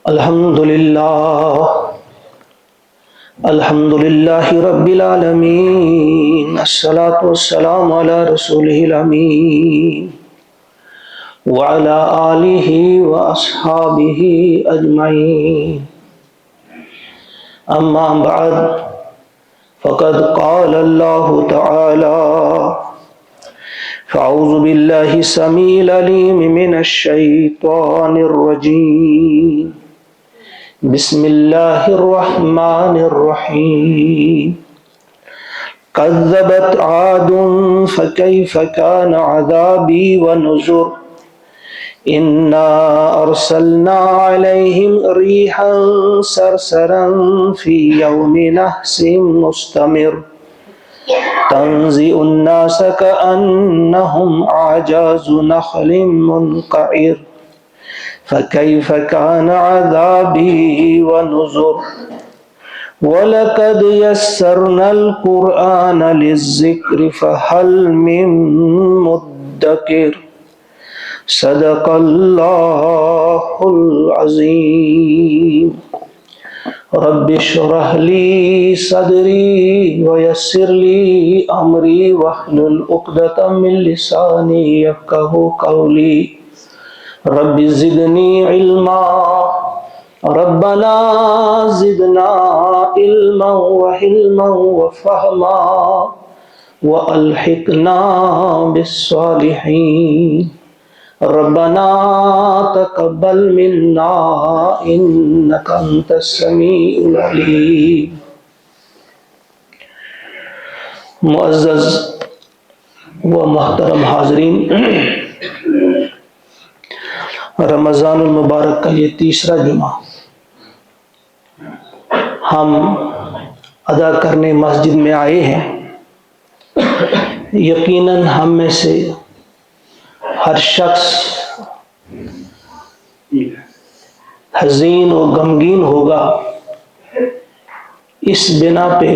الحمدللہ رب العالمین، الصلاة والسلام علی رسولہ الامین وعلی آلہ واصحابہ اجمعین، اما بعد فقد قال اللہ تعالی فاعوذ باللہ السمیع العلیم من الشیطان الرجیم، بسم اللہ الرحمن الرحیم، کذبت عاد فکیف کان عذابی ونذر، انا ارسلنا علیہم ریحا صرصرا فی یوم نحس مستمر، تنزع الناس کأنہم اعجاز نخل منقعر، فكيف كان عذابي ونذر، ولقد يسرنا القرآن للذكر فهل من مدكر، صدق الله العظيم، رب اشرح لي صدري ويسر لي أمري واحلل عقدة من لساني يفقهوا قولي، رب زدنی علما، ربنا زدنا علما وحلما وفہما والحقنا بالصالحین، ربنا تقبل منا انک انت السمیع العلیم۔ معزز و محترم حاضرین، رمضان المبارک کا یہ تیسرا جمعہ ہم ادا کرنے مسجد میں آئے ہیں۔ یقیناً ہم میں سے ہر شخص حزین و غمگین ہوگا اس بنا پہ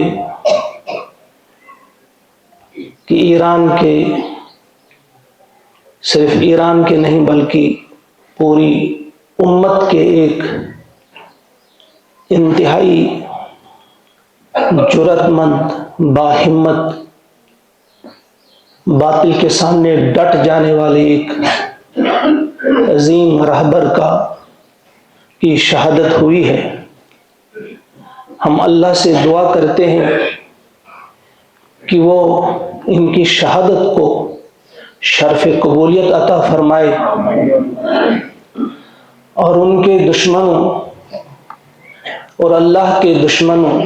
کہ صرف ایران کے نہیں بلکہ پوری امت کے ایک انتہائی جرأت مند، باہمت، باطل کے سامنے ڈٹ جانے والے ایک عظیم رہبر کی شہادت ہوئی ہے۔ ہم اللہ سے دعا کرتے ہیں کہ وہ ان کی شہادت کو شرف قبولیت عطا فرمائے اور ان کے دشمنوں اور اللہ کے دشمنوں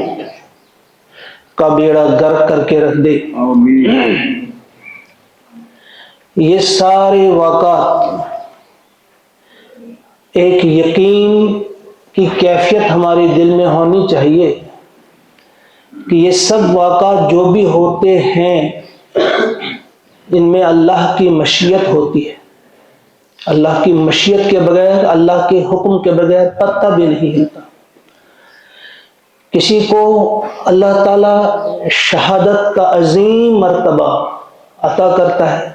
کا بیڑا غرق کر کے رکھ دے۔ یہ سارے واقعات ایک یقین کی کیفیت ہمارے دل میں ہونی چاہیے کہ یہ سب واقعات جو بھی ہوتے ہیں ان میں اللہ کی مشیت ہوتی ہے۔ اللہ کی مشیت کے بغیر، اللہ کے حکم کے بغیر پتہ بھی نہیں ہلتا۔ کسی کو اللہ تعالیٰ شہادت کا عظیم مرتبہ عطا کرتا ہے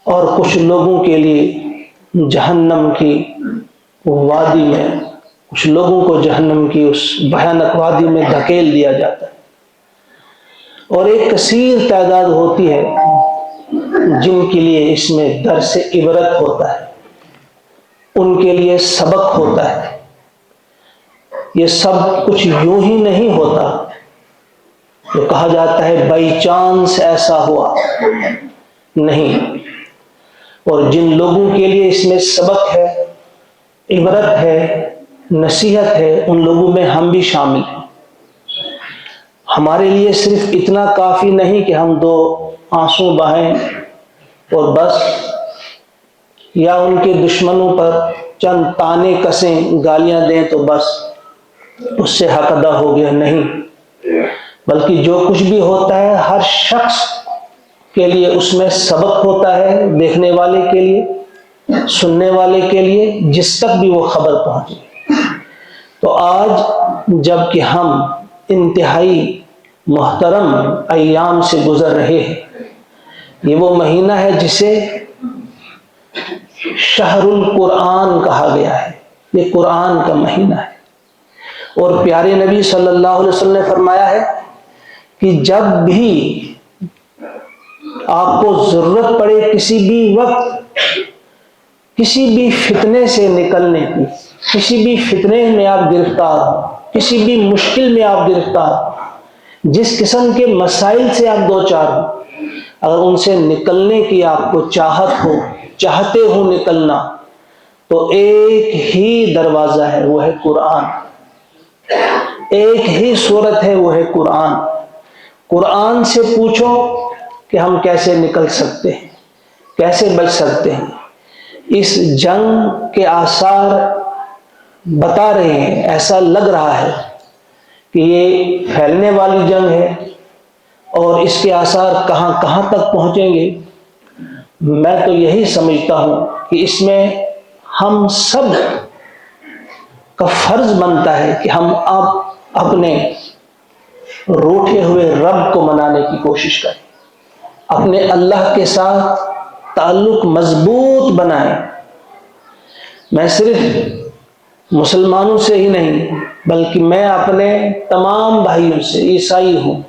اور کچھ لوگوں کے لیے جہنم کی وادی میں، کچھ لوگوں کو جہنم کی اس بھیانک وادی میں دھکیل دیا جاتا ہے، اور ایک کثیر تعداد ہوتی ہے جن کے لیے اس میں درس عبرت ہوتا ہے، ان کے لیے سبق ہوتا ہے۔ یہ سب کچھ یوں ہی نہیں ہوتا جو کہا جاتا ہے بائی چانس ایسا ہوا، نہیں۔ اور جن لوگوں کے لیے اس میں سبق ہے، عبرت ہے، نصیحت ہے، ان لوگوں میں ہم بھی شامل ہیں۔ ہمارے لیے صرف اتنا کافی نہیں کہ ہم دو آنسو بہائیں اور بس، یا ان کے دشمنوں پر چند تانے کسیں، گالیاں دیں تو بس اس سے حق ادا ہو گیا، نہیں۔ بلکہ جو کچھ بھی ہوتا ہے ہر شخص کے لیے اس میں سبق ہوتا ہے، دیکھنے والے کے لیے، سننے والے کے لیے، جس تک بھی وہ خبر پہنچے۔ تو آج جب کہ ہم انتہائی محترم ایام سے گزر رہے ہیں، یہ وہ مہینہ ہے جسے شہر القرآن کہا گیا ہے، یہ قرآن کا مہینہ ہے۔ اور پیارے نبی صلی اللہ علیہ وسلم نے فرمایا ہے کہ جب بھی آپ کو ضرورت پڑے کسی بھی وقت کسی بھی فتنے سے نکلنے کی، کسی بھی فتنے میں آپ گرفتار ہو، کسی بھی مشکل میں آپ گرفتار ہو، جس قسم کے مسائل سے آپ دوچار ہو، اگر ان سے نکلنے کی آپ کو چاہت ہو، چاہتے ہو نکلنا، تو ایک ہی دروازہ ہے، وہ ہے قرآن۔ ایک ہی صورت ہے، وہ ہے قرآن۔ قرآن سے پوچھو کہ ہم کیسے نکل سکتے ہیں، کیسے بچ سکتے ہیں۔ اس جنگ کے آثار بتا رہے ہیں، ایسا لگ رہا ہے کہ یہ پھیلنے والی جنگ ہے اور اس کے آثار کہاں کہاں تک پہنچیں گے۔ میں تو یہی سمجھتا ہوں کہ اس میں ہم سب کا فرض بنتا ہے کہ ہم اب اپنے روٹھے ہوئے رب کو منانے کی کوشش کریں، اپنے اللہ کے ساتھ تعلق مضبوط بنائیں۔ میں صرف مسلمانوں سے ہی نہیں بلکہ میں اپنے تمام بھائیوں سے، عیسائی ہوں،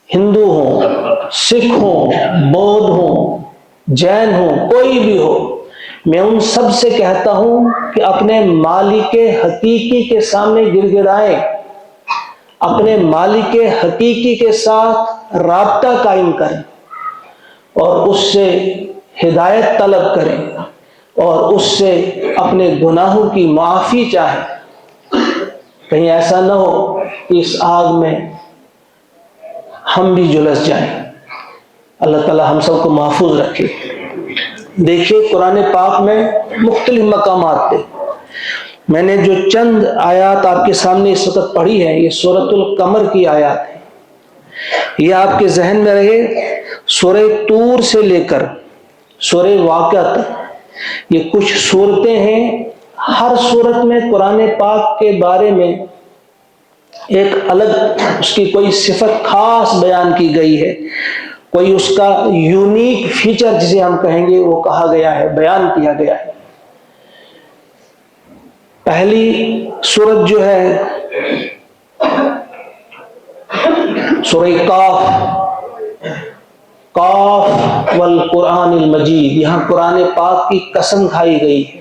ہندو ہوں، سکھ ہوں، بودھ ہوں، جین ہوں، کوئی بھی ہو، میں ان سب سے کہتا ہوں کہ اپنے مالک حقیقی کے سامنے گر گرائیں، اپنے مالک حقیقی کے ساتھ رابطہ قائم کریں اور اس سے ہدایت طلب کریں اور اس سے اپنے گناہوں کی معافی چاہیں۔ کہیں ایسا نہ ہو کہ اس آگ میں ہم بھی جلس جائیں۔ اللہ تعالی ہم سب کو محفوظ رکھے۔ دیکھیے قرآن پاک میں مختلف مقامات پہ میں نے جو چند آیات آپ کے سامنے اس وقت پڑھی ہے، یہ سورۃ القمر کی آیات ہے۔ یہ آپ کے ذہن میں رہے، سورہ طور سے لے کر سورہ واقعہ تک یہ کچھ صورتیں ہیں۔ ہر صورت میں قرآن پاک کے بارے میں ایک الگ اس کی کوئی صفت خاص بیان کی گئی ہے، کوئی اس کا یونیک فیچر جسے ہم کہیں گے وہ کہا گیا ہے، بیان کیا گیا ہے۔ پہلی سورت جو ہے سورہ قاف والقرآن المجید، یہاں قرآن پاک کی قسم کھائی گئی ہے۔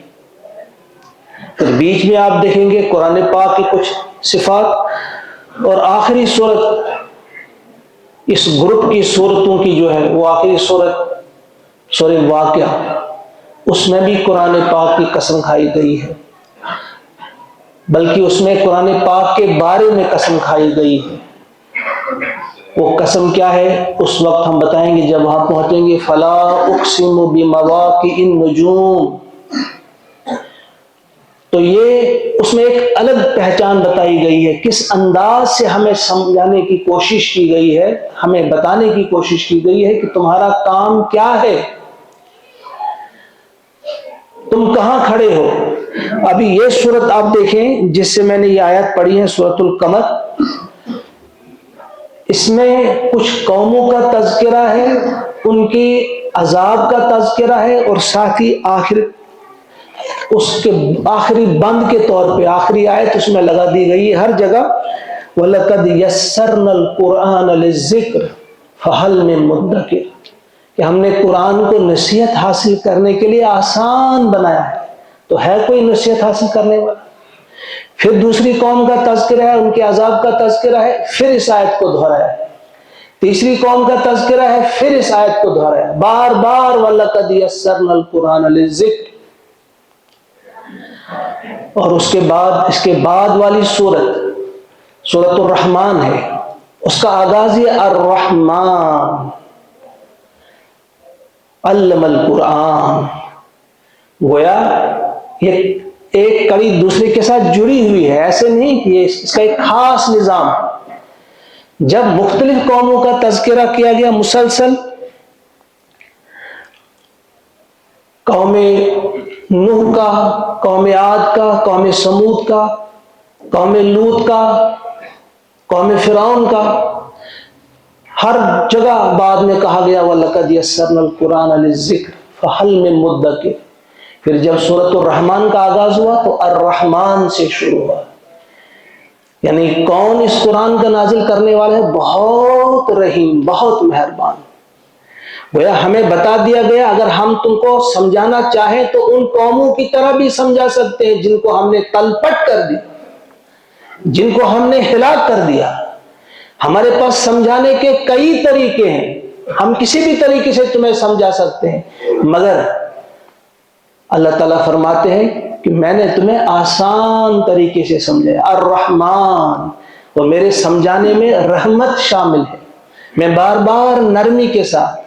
پھر بیچ میں آپ دیکھیں گے قرآن پاک کی کچھ صفات، اور آخری سورت اس گروپ کی سورتوں کی جو ہے وہ آخری سورت سورہ واقعہ، اس میں بھی قرآن پاک کی قسم کھائی گئی ہے، بلکہ اس میں قرآن پاک کے بارے میں قسم کھائی گئی ہے۔ وہ قسم کیا ہے اس وقت ہم بتائیں گے جب وہاں پہنچیں گے۔ فلا اقسم بمواقع النجوم، تو یہ اس میں ایک الگ پہچان بتائی گئی ہے، کس انداز سے ہمیں سمجھانے کی کوشش کی گئی ہے، ہمیں بتانے کی کوشش کی گئی ہے کہ تمہارا کام کیا ہے، تم کہاں کھڑے ہو۔ ابھی یہ سورت آپ دیکھیں جس سے میں نے یہ آیت پڑھی ہے، سورۃ القمر، اس میں کچھ قوموں کا تذکرہ ہے، ان کی عذاب کا تذکرہ ہے، اور ساتھ ہی اس کے آخری بند کے طور پہ آخری آیت اس میں لگا دی گئی ہے ہر جگہ، وَلَقَدْ يَسَّرْنَا الْقُرْآنَ لِلذِّكْرِ فَهَلْ مِن مُدَّكِرٍ، کہ ہم نے قرآن کو نصیحت حاصل کرنے کے لیے آسان بنایا ہے، تو ہے کوئی نصیحت حاصل کرنے والا؟ پھر دوسری قوم کا تذکرہ ہے، ان کے عذاب کا تذکرہ ہے، پھر اس آیت کو دہرایا ہے۔ تیسری قوم کا تذکرہ ہے، پھر اس آیت کو دہرایا، بار بار وَلَقَدْ يَسَّرْنَا الْقُرْآنَ لِلذِّكْرِ۔ اور اس کے بعد والی سورۃ الرحمن ہے، اس کا آغاز یہ الرحمن علم القرآن، گویا یہ ایک کڑی دوسرے کے ساتھ جڑی ہوئی ہے، ایسے نہیں کہ اس کا ایک خاص نظام۔ جب مختلف قوموں کا تذکرہ کیا گیا مسلسل، قوم نوح کا، قوم عاد کا، قوم سمود کا، قوم لوط کا، قوم فرعون کا، ہر جگہ بعد میں کہا گیا وَلَقَدْ يَسَّرْنَا الْقُرْآنَ لِلذِّكْرِ فَهَلْ مِن مُدَّكِرٍ۔ پھر جب سورۃ الرحمن کا آغاز ہوا تو الرحمن سے شروع ہوا، یعنی کون اس قرآن کا نازل کرنے والا ہے؟ بہت رحیم، بہت مہربان۔ گویا ہمیں بتا دیا گیا اگر ہم تم کو سمجھانا چاہیں تو ان قوموں کی طرح بھی سمجھا سکتے ہیں جن کو ہم نے تلپٹ کر دی، جن کو ہم نے ہلاک کر دیا۔ ہمارے پاس سمجھانے کے کئی طریقے ہیں، ہم کسی بھی طریقے سے تمہیں سمجھا سکتے ہیں، مگر اللہ تعالیٰ فرماتے ہیں کہ میں نے تمہیں آسان طریقے سے سمجھایا۔ الرحمن، وہ میرے سمجھانے میں رحمت شامل ہے۔ میں بار بار نرمی کے ساتھ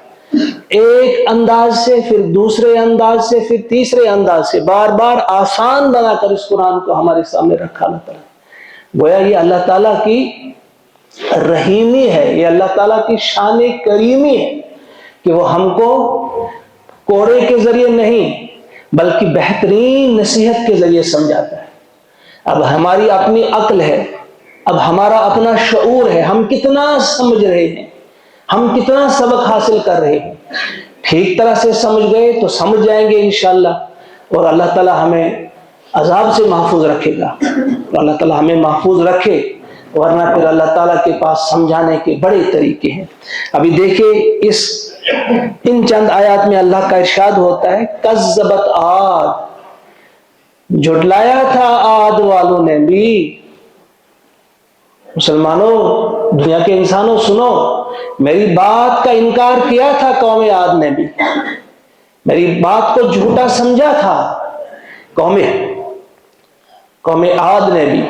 ایک انداز سے، پھر دوسرے انداز سے، پھر تیسرے انداز سے بار بار آسان بنا کر اس قرآن کو ہمارے سامنے رکھا اللہ تعالیٰ۔ گویا یہ اللہ تعالیٰ کی رحیمی ہے، یہ اللہ تعالیٰ کی شان کریمی ہے کہ وہ ہم کو کوڑے کے ذریعے نہیں بلکہ بہترین نصیحت کے ذریعے سمجھاتا ہے۔ اب ہماری اپنی عقل ہے، اب ہمارا اپنا شعور ہے، ہم کتنا سمجھ رہے ہیں، ہم کتنا سبق حاصل کر رہے ہیں۔ ٹھیک طرح سے سمجھ گئے تو سمجھ جائیں گے انشاءاللہ، اور اللہ تعالیٰ ہمیں عذاب سے محفوظ رکھے گا، اور اللہ تعالیٰ ہمیں محفوظ رکھے، ورنہ پھر اللہ تعالیٰ کے پاس سمجھانے کے بڑے طریقے ہیں۔ ابھی دیکھیں ان چند آیات میں اللہ کا ارشاد ہوتا ہے کذبت عاد، جھٹلایا تھا عاد والوں نے بھی۔ مسلمانوں، دنیا کے انسانوں سنو، میری بات کا انکار کیا تھا قوم عاد نے بھی، میری بات کو جھوٹا سمجھا تھا قوم عاد نے بھی۔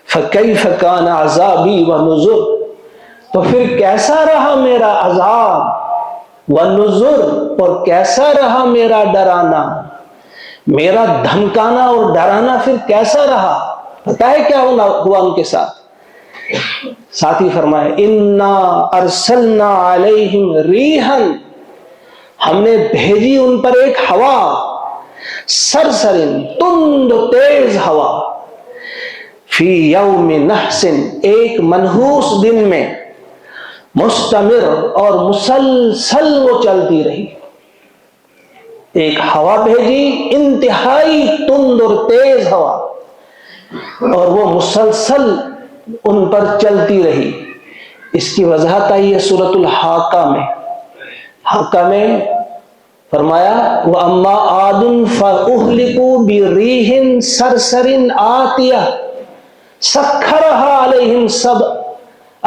فَكَيْفَ كَانَ عَذَابِي وَنُذُرْ، تو پھر کیسا رہا میرا عذاب، وَنُذُرْ، اور کیسا رہا میرا ڈرانا، میرا دھمکانا اور ڈرانا پھر کیسا رہا۔ پتہ ہے کیا ہوا ان کے ساتھ؟ ساتھی فرمائے اِنَّا أَرْسَلْنَا عَلَيْهِمْ رِيحًا، ہم نے بھیجی ان پر ایک ہوا، سرسرن، تند تیز ہوا، فی یوم نحس، ایک منحوس دن میں، مستمر، اور مسلسل وہ چلتی رہی۔ ایک ہوا بھیجی، انتہائی تند اور تیز ہوا، اور وہ مسلسل ان پر چلتی رہی۔ اس کی وضاحت آئی ہے سورۃ الحاقہ میں۔ حاقہ میں فرمایا وَأَمَّا عَادٌ فَأُهْلِكُوا بِرِيحٍ صَرْصَرٍ عَاتِيَةٍ سَخَّرَهَا عَلَيْهِمْ سَبْعَ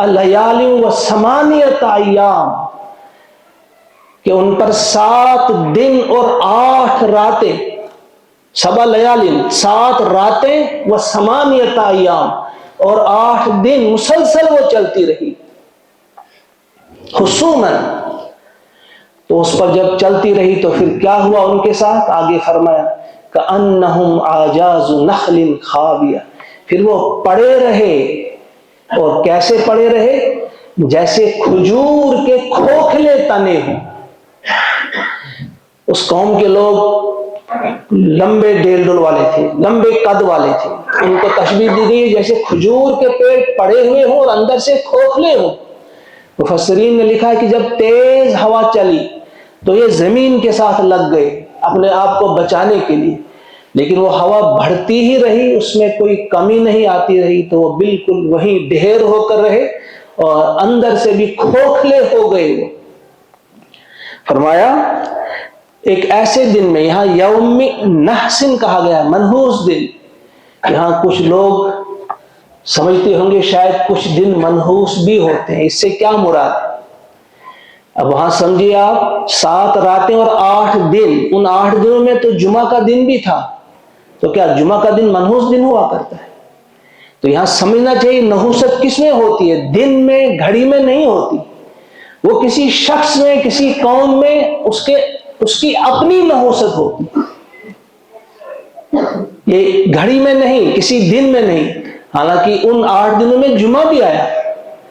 لَيَالٍ وَثَمَانِيَةَ أَيَّامٍ، کہ ان پر 7 دن اور 8 راتیں، 7 لیالٍ، 7 راتیں، وثمانیۃ ایام، اور 8 دن مسلسل وہ چلتی رہی۔ حسوماً، تو اس پر جب چلتی رہی تو پھر کیا ہوا ان کے ساتھ؟ آگے فرمایا کأنہم اعجاز نخل خاویہ، پھر وہ پڑے رہے، اور کیسے پڑے رہے؟ جیسے کھجور کے کھوکھلے تنے ہوں۔ اس قوم کے لوگ لمبے ڈیل ڈول والے تھے، لمبے قد والے تھے، ان کو تشبیہ دی گئی جیسے کھجور کے پیڑ پڑے ہوئے ہوں اور اندر سے کھوکھلے ہوں۔ مفسرین نے لکھا ہے کہ جب تیز ہوا چلی تو یہ زمین کے ساتھ لگ گئے اپنے آپ کو بچانے کے لیے، لیکن وہ ہوا بڑھتی ہی رہی، اس میں کوئی کمی نہیں آتی رہی، تو وہ بالکل وہیں ڈھیر ہو کر رہے اور اندر سے بھی کھوکھلے ہو گئے۔ وہ فرمایا ایک ایسے دن میں، یہاں یوم نحسن کہا گیا، منحوس دن۔ یہاں کچھ لوگ سمجھتے ہوں گے شاید کچھ دن منحوس بھی ہوتے ہیں، اس سے کیا مراد؟ اب وہاں سمجھیے آپ 7 راتیں اور 8 دن، ان 8 دنوں میں تو جمعہ کا دن بھی تھا، تو کیا جمعہ کا دن منحوس دن ہوا کرتا ہے؟ تو یہاں سمجھنا چاہیے نحوست کس میں ہوتی ہے؟ دن میں، گھڑی میں نہیں ہوتی، وہ کسی شخص میں، کسی قوم میں اس کی اپنی نحوست ہوتی، یہ گھڑی میں نہیں، کسی دن میں نہیں۔ حالانکہ ان 8 دنوں میں جمعہ بھی آیا،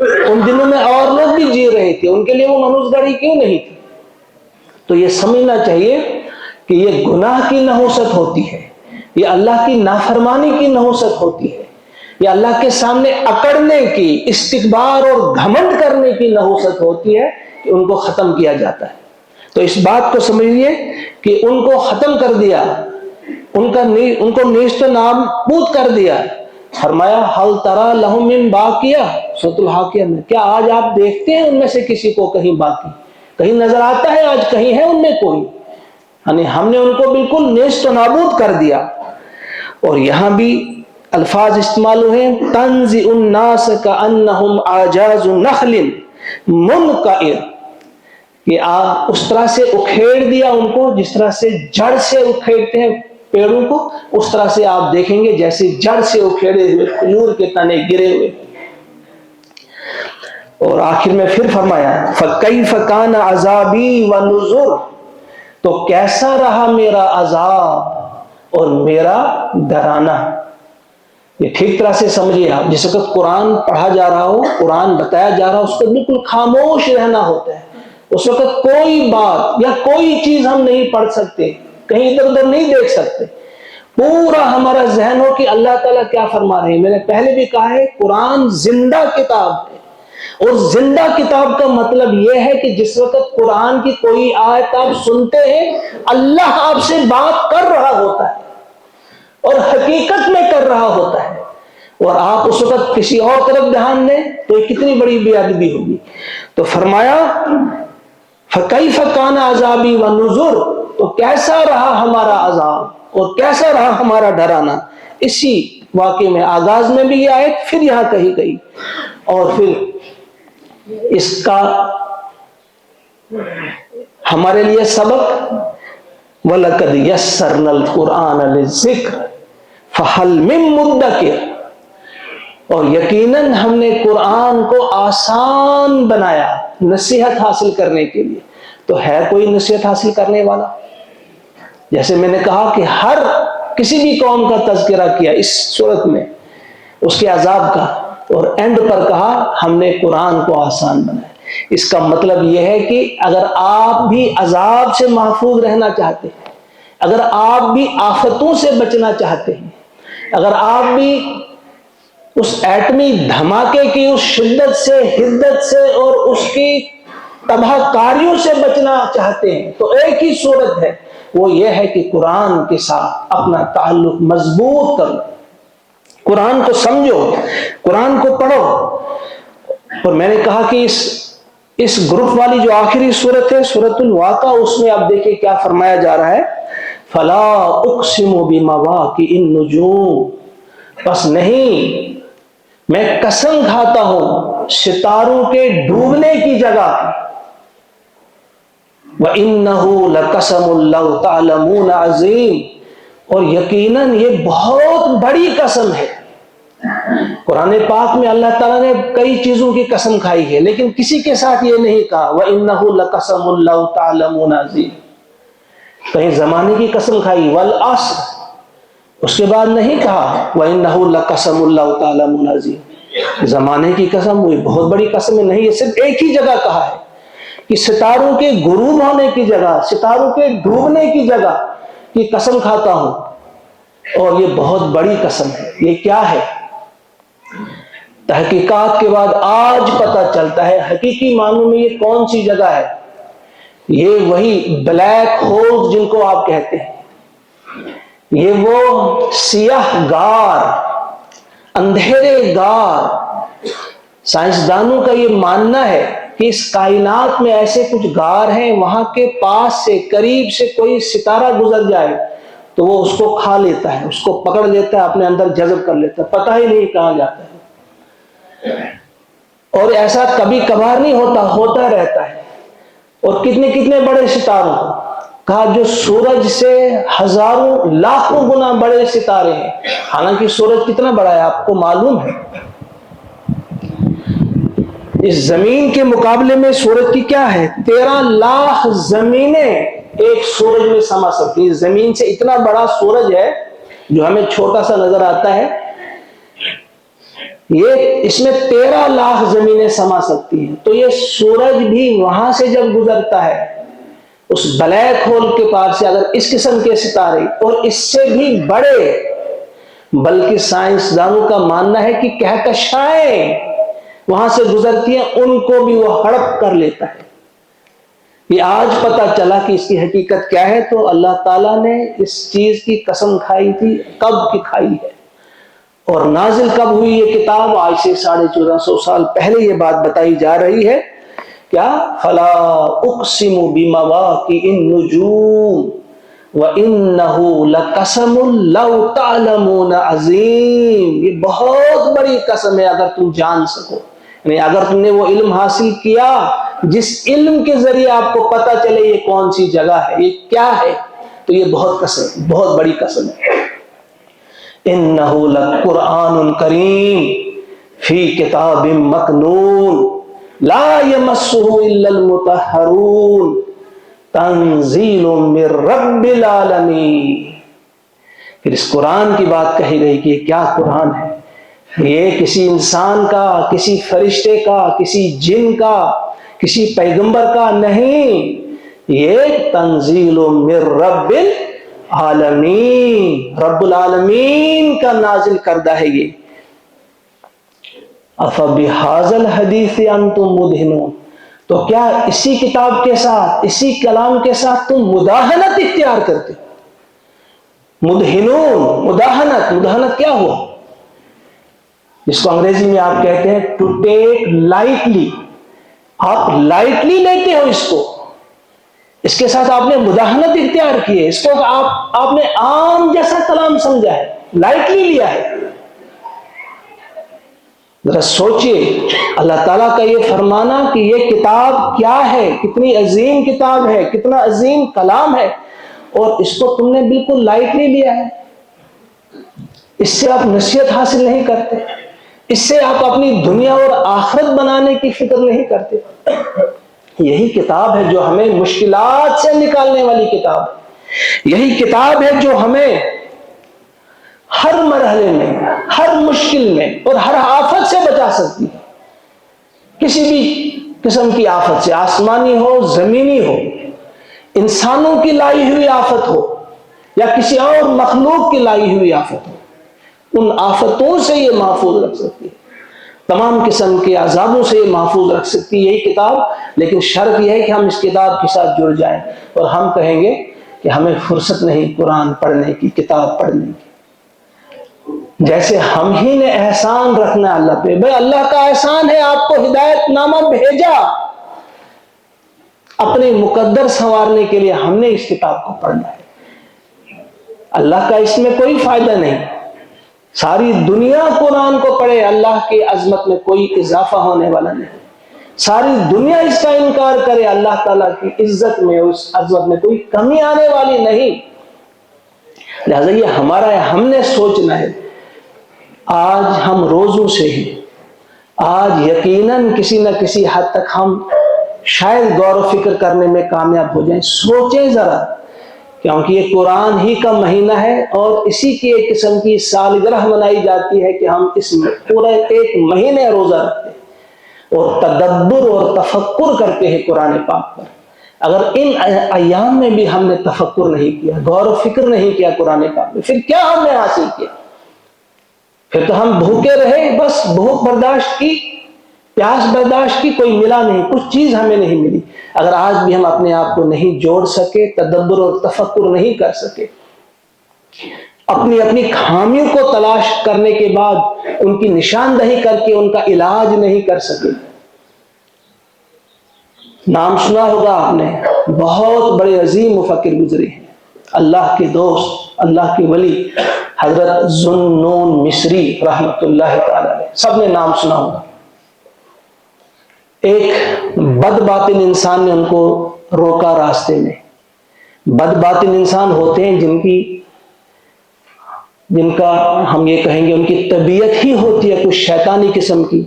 ان دنوں میں اور لوگ بھی جی رہے تھے، ان کے لیے وہ منحوس گھڑی کیوں نہیں تھی؟ تو یہ سمجھنا چاہیے کہ یہ گناہ کی نحوست ہوتی ہے، یہ اللہ کی نافرمانی کی نحوست ہوتی ہے، یہ اللہ کے سامنے اکڑنے کی، استکبار اور گھمنڈ کرنے کی نحوست ہوتی ہے کہ ان کو ختم کیا جاتا ہے۔ تو اس بات کو سمجھیے کہ ان کو ختم کر دیا، ان کو نیست و نابود کر دیا. فرمایا حل ترا لہم من باقیہ، سورۃ الحاقیہ میں، کیا آج آپ دیکھتے ہیں ان میں سے کسی کو کہیں باقی؟ کہیں نظر آتا ہے آج کہیں ہے ان میں کوئی؟ یعنی ہم نے ان کو بالکل نیست و نابود کر دیا. اور یہاں بھی الفاظ استعمال ہوئے تنزع الناس کأنہم اعجاز نخل منقعر، کہ اس طرح سے اکھیڑ دیا ان کو جس طرح سے جڑ سے اکھیڑتے ہیں پیڑوں کو، اس طرح سے آپ دیکھیں گے جیسے جڑ سے اکھیڑے ہوئے کھجور کے تنے گرے ہوئے. اور آخر میں پھر فرمایا فَكَيْفَ كَانَ عَذَابِي وَنُذُرْ، تو کیسا رہا میرا عذاب اور میرا ڈرانا. یہ ٹھیک طرح سے سمجھیے آپ، جس وقت قرآن پڑھا جا رہا ہو، قرآن بتایا جا رہا ہو، اس کو بالکل خاموش رہنا ہوتا ہے. اس وقت کوئی بات یا کوئی چیز ہم نہیں پڑھ سکتے، کہیں ادھر ادھر نہیں دیکھ سکتے. پورا ہمارا ذہن ہو کہ اللہ تعالیٰ کیا فرما رہے ہیں. میں نے پہلے بھی کہا ہے قرآن زندہ کتاب ہے، اور زندہ کتاب کا مطلب یہ ہے کہ جس وقت قرآن کی کوئی آیت آپ سنتے ہیں، اللہ آپ سے بات کر رہا ہوتا ہے اور حقیقت میں کر رہا ہوتا ہے، اور آپ اس وقت کسی اور طرف دھیان دیں تو یہ کتنی بڑی بے ادبی ہوگی. تو فرمایا فَكَيْفَ كَانَ عَذَابِي وَنُذُرْ، تو کیسا رہا ہمارا عذاب اور کیسا رہا ہمارا ڈرانا. اسی واقعے میں آغاز میں بھی یہ آیت پھر یہاں کہی گئی، اور پھر اس کا ہمارے لیے سبق وَلَقَدْ يَسَّرْنَا الْقُرْآنَ لِلذِّكْرِ فَهَلْ مِن مُدَّكِرٍ، اور یقیناً ہم نے قرآن کو آسان بنایا نصیحت حاصل کرنے کے لیے. تو ہے کوئی نصیحت حاصل کرنے والا؟ جیسے میں نے کہا کہ ہر کسی بھی قوم کا تذکرہ کیا اس صورت میں، اس کے عذاب کا، اور اینڈ پر کہا ہم نے قرآن کو آسان بنایا. اس کا مطلب یہ ہے کہ اگر آپ بھی عذاب سے محفوظ رہنا چاہتے ہیں، اگر آپ بھی آفتوں سے بچنا چاہتے ہیں، اگر آپ بھی اس ایٹمی دھماکے کی اس شدت سے، حدت سے اور اس کی تباہ کاریوں سے بچنا چاہتے ہیں، تو ایک ہی صورت ہے، وہ یہ ہے کہ قرآن کے ساتھ اپنا تعلق مضبوط کرو، قرآن کو سمجھو، قرآن کو پڑھو. اور میں نے کہا کہ اس گروپ والی جو آخری صورت ہے سورۃ الواقعہ، اس میں آپ دیکھیں کیا فرمایا جا رہا ہے فَلَا أُقْسِمُ بِمَوَاقِعِ النُّجُومِ، بس نہیں، میں قسم کھاتا ہوں ستاروں کے ڈوبنے کی جگہ. وَإِنَّهُ لَقَسَمٌ لَوْ تَعْلَمُونَ عَظِيمٌ، اور یقیناً یہ بہت بڑی قسم ہے. قرآن پاک میں اللہ تعالیٰ نے کئی چیزوں کی قسم کھائی ہے، لیکن کسی کے ساتھ یہ نہیں کہا وَإِنَّهُ لَقَسَمٌ لَوْ تَعْلَمُونَ عَظِيمٌ. کہیں زمانے کی قسم کھائی وَالْعَصْرِ، اس کے بعد نہیں کہا وَإِنَّهُ لَقَسَمٌ لَوْ تَعْلَمُونَ عَظِيمٌ. زمانے کی قسم، وہی بہت بڑی قسم نہیں، یہ صرف ایک ہی جگہ کہا ہے کہ ستاروں کے غروب ہونے کی جگہ، ستاروں کے ڈوبنے کی جگہ کی قسم کھاتا ہوں، اور یہ بہت بڑی قسم ہے. یہ کیا ہے؟ تحقیقات کے بعد آج پتہ چلتا ہے حقیقی معنوں میں یہ کون سی جگہ ہے. یہ وہی بلیک ہولز جن کو آپ کہتے ہیں، یہ وہ سیاہ غار، اندھیرے غار. سائنسدانوں کا یہ ماننا ہے کہ اس کائنات میں ایسے کچھ غار ہیں، وہاں کے پاس سے قریب سے کوئی ستارہ گزر جائے تو وہ اس کو کھا لیتا ہے، اس کو پکڑ لیتا ہے، اپنے اندر جذب کر لیتا ہے، پتہ ہی نہیں کہاں جاتا ہے. اور ایسا کبھی کبھار نہیں ہوتا، ہوتا رہتا ہے. اور کتنے کتنے بڑے ستاروں کہا جو سورج سے ہزاروں لاکھوں گنا بڑے ستارے ہیں. حالانکہ سورج کتنا بڑا ہے آپ کو معلوم ہے؟ اس زمین کے مقابلے میں سورج کی کیا ہے؟ 13 لاکھ زمینیں ایک سورج میں سما سکتی ہیں. زمین سے اتنا بڑا سورج ہے جو ہمیں چھوٹا سا نظر آتا ہے، یہ اس میں 13 لاکھ زمینیں سما سکتی ہیں. تو یہ سورج بھی وہاں سے جب گزرتا ہے اس بلیک ہول کے پار سے، اگر اس قسم کے ستارے اور اس سے بھی بڑے، بلکہ سائنسدانوں کا ماننا ہے کہ کہکشائیں وہاں سے گزرتی ہیں، ان کو بھی وہ ہڑپ کر لیتا ہے. یہ آج پتہ چلا کہ اس کی حقیقت کیا ہے، تو اللہ تعالیٰ نے اس چیز کی قسم کھائی تھی، کب کی کھائی ہے، اور نازل کب ہوئی یہ کتاب؟ آج سے 1450 سال پہلے یہ بات بتائی جا رہی ہے، کیا؟ فلا اقسم بمواقع النجوم وَإِنَّهُ لَقَسَمٌ لَوْ تَعْلَمُونَ عَظِيمٌ، یہ بہت بڑی قسم ہے اگر تم جان سکو، یعنی اگر تم نے وہ علم حاصل کیا جس علم کے ذریعے آپ کو پتہ چلے یہ کون سی جگہ ہے، یہ کیا ہے، تو یہ بہت بڑی قسم ہے۔ إِنَّهُ لَقُرْآنٌ كَرِيمٌ فِي كِتَابٍ مَّكْنُونٍ لَا يَمَسُّهُ إِلَّا الْمُطَهَّرُونَ تنزیل من رب العالمین۔ پھر اس قرآن کی بات کہی گئی کہ یہ کیا قرآن ہے، یہ کسی انسان کا، کسی فرشتے کا، کسی جن کا، کسی پیغمبر کا نہیں، یہ تنزیل من رب العالمین، رب العالمین کا نازل کردہ ہے یہ۔ افبہذا الحدیث انتم مدہنون، تو کیا اسی کتاب کے ساتھ، اسی کلام کے ساتھ تم مداہنت اختیار کرتے؟ مدہنون، مداہنت کیا ہوا؟ جس کو انگریزی میں آپ کہتے ہیں ٹو ٹیک لائٹلی، آپ لائٹلی لیتے ہو اس کو، اس کے ساتھ آپ نے مداہنت اختیار کی ہے، اس کو آپ نے عام جیسا کلام سمجھا ہے، لائٹلی لیا ہے۔ ذرا سوچئے اللہ تعالیٰ کا یہ فرمانا کہ یہ کتاب کیا ہے، کتنی عظیم کتاب ہے، کتنا عظیم کلام ہے، اور اس کو تم نے بالکل لائٹلی لیا ہے۔ اس سے آپ نصیحت حاصل نہیں کرتے، اس سے آپ اپنی دنیا اور آخرت بنانے کی فکر نہیں کرتے۔ یہی کتاب ہے جو ہمیں مشکلات سے نکالنے والی کتاب ہے، یہی کتاب ہے جو ہمیں ہر مرحلے میں، ہر مشکل میں اور ہر آفت سے بچا سکتی ہے، کسی بھی قسم کی آفت سے، آسمانی ہو، زمینی ہو، انسانوں کی لائی ہوئی آفت ہو یا کسی اور مخلوق کی لائی ہوئی آفت ہو، ان آفتوں سے یہ محفوظ رکھ سکتی ہے، تمام قسم کے عذابوں سے یہ محفوظ رکھ سکتی ہے یہی کتاب۔ لیکن شرط یہ ہے کہ ہم اس کتاب کے ساتھ جڑ جائیں، اور ہم کہیں گے کہ ہمیں فرصت نہیں قرآن پڑھنے کی، کتاب پڑھنے کی۔ جیسے ہم ہی نے احسان رکھنا ہے اللہ پہ، بھئی اللہ کا احسان ہے آپ کو ہدایت نامہ بھیجا، اپنے مقدر سنوارنے کے لیے ہم نے اس کتاب کو پڑھنا ہے، اللہ کا اس میں کوئی فائدہ نہیں۔ ساری دنیا قرآن کو پڑھے، اللہ کی عظمت میں کوئی اضافہ ہونے والا نہیں، ساری دنیا اس کا انکار کرے، اللہ تعالیٰ کی عزت میں، اس عظمت میں کوئی کمی آنے والی نہیں۔ لہذا یہ ہمارا ہے، ہم نے سوچنا ہے۔ آج ہم روزوں سے ہی، آج یقیناً کسی نہ کسی حد تک ہم شاید غور و فکر کرنے میں کامیاب ہو جائیں۔ سوچیں ذرا، کیونکہ یہ قرآن ہی کا مہینہ ہے، اور اسی کی ایک قسم کی سالگرہ منائی جاتی ہے کہ ہم اس پورے ایک مہینے روزہ رکھتے ہیں اور تدبر اور تفکر کرتے ہیں قرآن پاک پر۔ اگر ان ایام میں بھی ہم نے تفکر نہیں کیا، غور و فکر نہیں کیا قرآن پاک میں، پھر کیا ہم نے حاصل کیا؟ پھر تو ہم بھوکے رہے، بس بھوک برداشت کی، پیاس برداشت کی، کوئی ملا نہیں، کچھ چیز ہمیں نہیں ملی۔ اگر آج بھی ہم اپنے آپ کو نہیں جوڑ سکے، تدبر اور تفکر نہیں کر سکے، اپنی خامیوں کو تلاش کرنے کے بعد ان کی نشاندہی کر کے ان کا علاج نہیں کر سکے۔ نام سنا ہوگا آپ نے، بہت بڑے عظیم مفکر گزرے ہیں، اللہ کے دوست، اللہ کے ولی حضرت ذوالنون مصری رحمۃ اللہ تعالی علیہ، سب نے نام سنا ہوگا۔ ایک بد باطن انسان نے ان کو روکا راستے میں۔ بد باطن انسان ہوتے ہیں جن کا ہم یہ کہیں گے ان کی طبیعت ہی ہوتی ہے کچھ شیطانی قسم کی،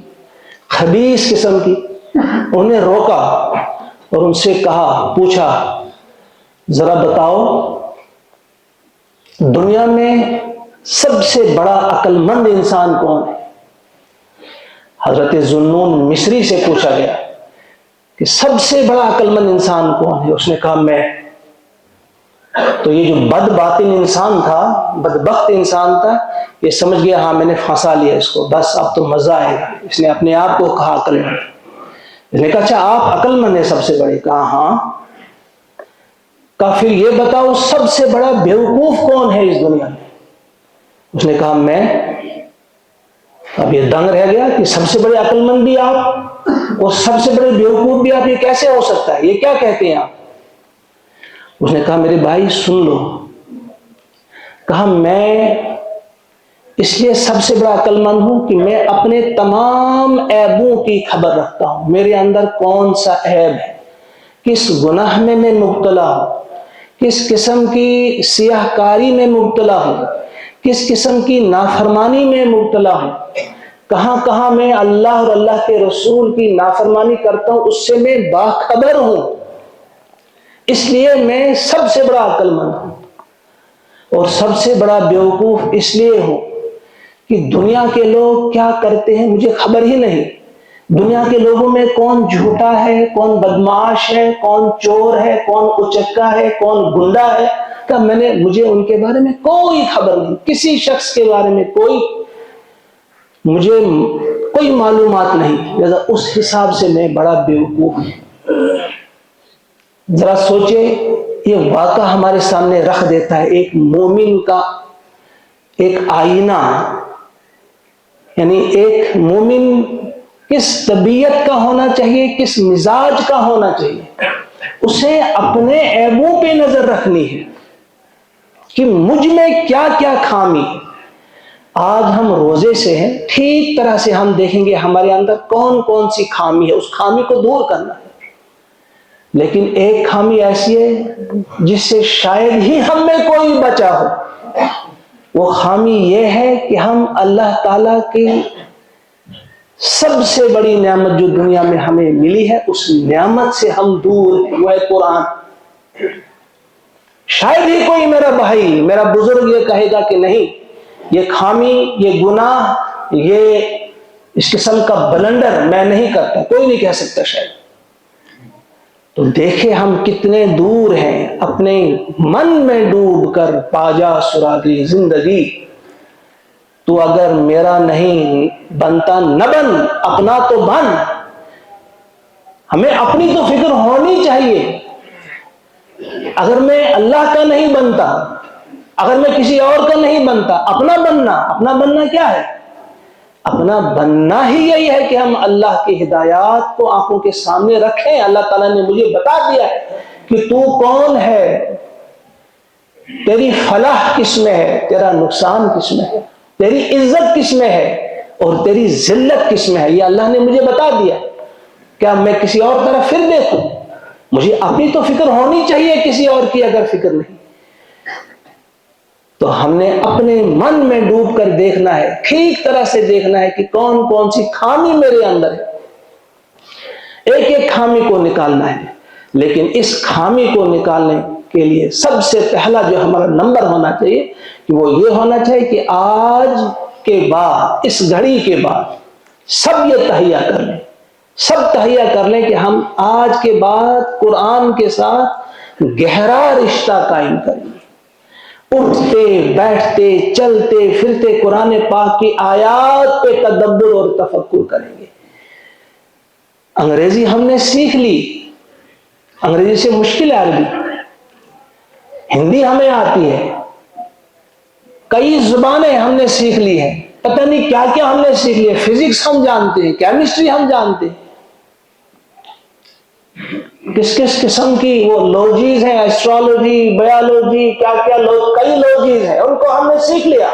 خبیث قسم کی۔ انہیں روکا اور ان سے کہا، پوچھا، ذرا بتاؤ دنیا میں سب سے بڑا عقل مند انسان کون ہے؟ حضرت ذوالنون مصری سے پوچھا گیا کہ سب سے بڑا عقل مند انسان کون ہے؟ اس نے کہا میں۔ تو یہ جو بد باطن انسان تھا، بدبخت انسان تھا، یہ سمجھ گیا ہاں میں نے پھنسا لیا اس کو، بس اب تو مزہ آئے گا۔ اس نے اپنے آپ کو کہا عقل مند۔ اس نے کہا اچھا آپ عقل مند ہیں سب سے بڑے؟ کہا ہاں۔ کہا پھر یہ بتاؤ سب سے بڑا بیوقوف کون ہے اس دنیا میں؟ اس نے کہا میں۔ اب یہ دنگ رہ گیا کہ سب سے بڑے عقل مند بھی آپ اور سب سے بڑے بیوقوف بھی آپ، یہ کیسے ہو سکتا ہے؟ یہ کیا کہتے ہیں آپ؟ اس نے کہا میرے بھائی سن لو، کہا میں اس لیے سب سے بڑا عقل مند ہوں کہ میں اپنے تمام عیبوں کی خبر رکھتا ہوں، میرے اندر کون سا عیب ہے، کس گناہ میں مبتلا ہوں، کس قسم کی سیاہ کاری میں مبتلا ہوں، کس قسم کی نافرمانی میں مبتلا ہوں، کہاں کہاں میں اللہ اور اللہ کے رسول کی نافرمانی کرتا ہوں، اس سے میں باخبر ہوں۔ اس لیے میں سب سے بڑا عقل مند ہوں اور سب سے بڑا بیوقوف اس لیے ہوں کہ دنیا کے لوگ کیا کرتے ہیں مجھے خبر ہی نہیں۔ دنیا کے لوگوں میں کون جھوٹا ہے، کون بدمعاش ہے، کون چور ہے، کون اچکا ہے، کون گنڈا ہے، کہ مجھے ان کے بارے میں کوئی خبر نہیں، کسی شخص کے بارے میں مجھے کوئی معلومات نہیں، لہذا اس حساب سے میں بڑا بیوقوف ہوں۔ ذرا سوچے، یہ واقعہ ہمارے سامنے رکھ دیتا ہے ایک مومن کا ایک آئینہ، یعنی ایک مومن کس طبیعت کا ہونا چاہیے، کس مزاج کا ہونا چاہیے۔ اسے اپنے عیبوں پہ نظر رکھنی ہے کہ مجھ میں کیا کیا خامی ہے۔ آج ہم روزے سے ہیں، ٹھیک طرح سے ہم دیکھیں گے ہمارے اندر کون کون سی خامی ہے، اس خامی کو دور کرنا ہے۔ لیکن ایک خامی ایسی ہے جس سے شاید ہی ہم میں کوئی بچا ہو، وہ خامی یہ ہے کہ ہم اللہ تعالیٰ کی سب سے بڑی نعمت جو دنیا میں ہمیں ملی ہے اس نعمت سے ہم دور ہیں، وہ ہے قرآن۔ شاید ہی کوئی میرا بھائی، میرا بزرگ یہ کہے گا کہ نہیں، یہ خامی، یہ گناہ، یہ اس قسم کا بلنڈر میں نہیں کرتا، کوئی نہیں کہہ سکتا شاید۔ تو دیکھیں ہم کتنے دور ہیں، اپنے من میں ڈوب کر پاجا سراغی زندگی، تو اگر میرا نہیں بنتا نہ بن، اپنا تو بن۔ ہمیں اپنی تو فکر ہونی چاہیے۔ اگر میں اللہ کا نہیں بنتا، اگر میں کسی اور کا نہیں بنتا، اپنا بننا کیا ہے؟ اپنا بننا ہی یہی ہے کہ ہم اللہ کی ہدایات کو آنکھوں کے سامنے رکھیں۔ اللہ تعالیٰ نے مجھے بتا دیا ہے کہ تو کون ہے، تیری فلاح کس میں ہے، تیرا نقصان کس میں ہے، تیری عزت کس میں ہے اور تیری ذلت کس میں ہے، یہ اللہ نے مجھے بتا دیا۔ کیا میں کسی اور طرف پھر دیکھوں؟ مجھے اپنی تو فکر ہونی چاہیے، کسی اور کی اگر فکر نہیں تو ہم نے اپنے من میں ڈوب کر دیکھنا ہے، ٹھیک طرح سے دیکھنا ہے کہ کون کون سی خامی میرے اندر ہے، ایک ایک خامی کو نکالنا ہے۔ لیکن اس خامی کو نکالنے کے لیے سب سے پہلا جو ہمارا نمبر ہونا چاہیے کہ وہ یہ ہونا چاہیے کہ آج کے بعد، اس گھڑی کے بعد سب یہ تہیہ کر لیں، سب تہیہ کر لیں کہ ہم آج کے بعد قرآن کے ساتھ گہرا رشتہ قائم کریں گے، اٹھتے بیٹھتے چلتے پھرتے قرآن پاک کی آیات پہ تدبر اور تفکر کریں گے۔ انگریزی ہم نے سیکھ لی، انگریزی سے مشکل ہے عربی، ہندی ہمیں آتی ہے، کئی زبانیں ہم نے سیکھ لی ہیں، پتہ نہیں کیا کیا ہم نے سیکھ لی ہے، فزکس ہم جانتے ہیں، کیمسٹری ہم جانتے ہیں، کس کس قسم کی وہ لوجیز ہیں، ایسٹرالوجی، بایولوجی، کیا کیا کئی لوجیز ہیں، ان کو ہم نے سیکھ لیا۔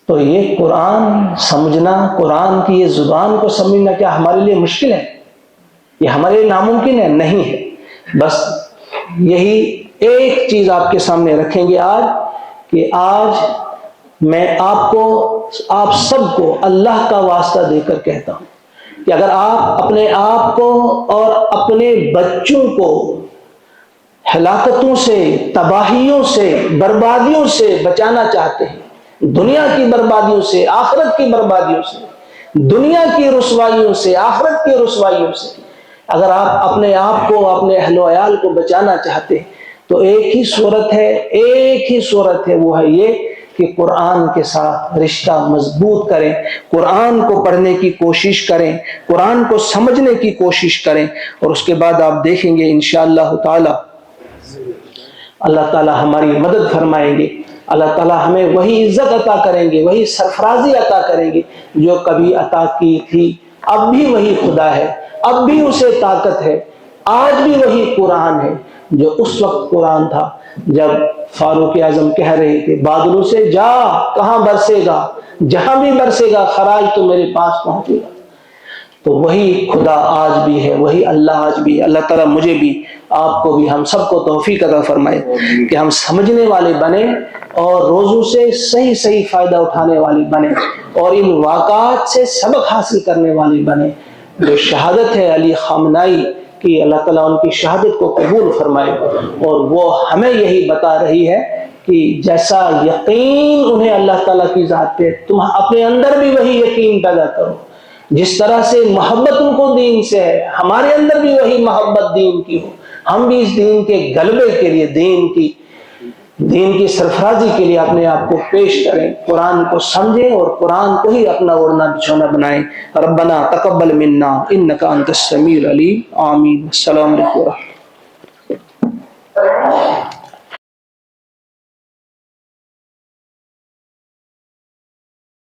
تو یہ قرآن سمجھنا، قرآن کی یہ زبان کو سمجھنا کیا ہمارے لیے مشکل ہے؟ یہ ہمارے لیے ناممکن ہے؟ نہیں ہے۔ بس یہی ایک چیز آپ کے سامنے رکھیں گے آج، کہ آج میں آپ سب کو اللہ کا واسطہ دے کر کہتا ہوں کہ اگر آپ اپنے آپ کو اور اپنے بچوں کو ہلاکتوں سے، تباہیوں سے، بربادیوں سے بچانا چاہتے ہیں، دنیا کی بربادیوں سے، آخرت کی بربادیوں سے، دنیا کی رسوائیوں سے، آخرت کی رسوائیوں سے، اگر آپ اپنے آپ کو، اپنے اہل و عیال کو بچانا چاہتے ہیں تو ایک ہی صورت ہے، وہ ہے یہ کہ قرآن کے ساتھ رشتہ مضبوط کریں، قرآن کو پڑھنے کی کوشش کریں، قرآن کو سمجھنے کی کوشش کریں، اور اس کے بعد آپ دیکھیں گے انشاءاللہ تعالی اللہ تعالی ہماری مدد فرمائیں گے، اللہ تعالی ہمیں وہی عزت عطا کریں گے، وہی سرفرازی عطا کریں گے جو کبھی عطا کی تھی۔ اب بھی وہی خدا ہے، اب بھی اسے طاقت ہے، آج بھی وہی قرآن ہے جو اس وقت قرآن تھا جب فاروق اعظم کہہ رہے تھے بادلوں سے جا، کہاں برسے گا، جہاں بھی برسے گا خراج تو میرے پاس پہنچے گا۔ تو وہی خدا آج بھی ہے، وہی اللہ آج بھی ہے۔ اللہ تعالیٰ مجھے بھی، آپ کو بھی، ہم سب کو توفیق عطا فرمائے کہ ہم سمجھنے والے بنیں اور روزوں سے صحیح صحیح فائدہ اٹھانے والے بنیں اور ان واقعات سے سبق حاصل کرنے والے بنیں۔ جو شہادت ہے علی خامنائی کی، اللہ تعالیٰ ان کی شہادت کو قبول فرمائے، اور وہ ہمیں یہی بتا رہی ہے کہ جیسا یقین انہیں اللہ تعالیٰ کی ذات پہ، تم اپنے اندر بھی وہی یقین پیدا کرو۔ جس طرح سے محبت ان کو دین سے ہے، ہمارے اندر بھی وہی محبت دین کی ہو، ہم بھی اس دین کے غلبے کے لیے، دین کی سرفرازی کے لیے اپنے آپ کو پیش کریں، قرآن کو سمجھیں اور قرآن کو ہی اپنا اوڑھنا بچھونا بنائیں۔ ربنا تقبل منا انک انت السمیع العلیم، آمین۔ السلام علیکم۔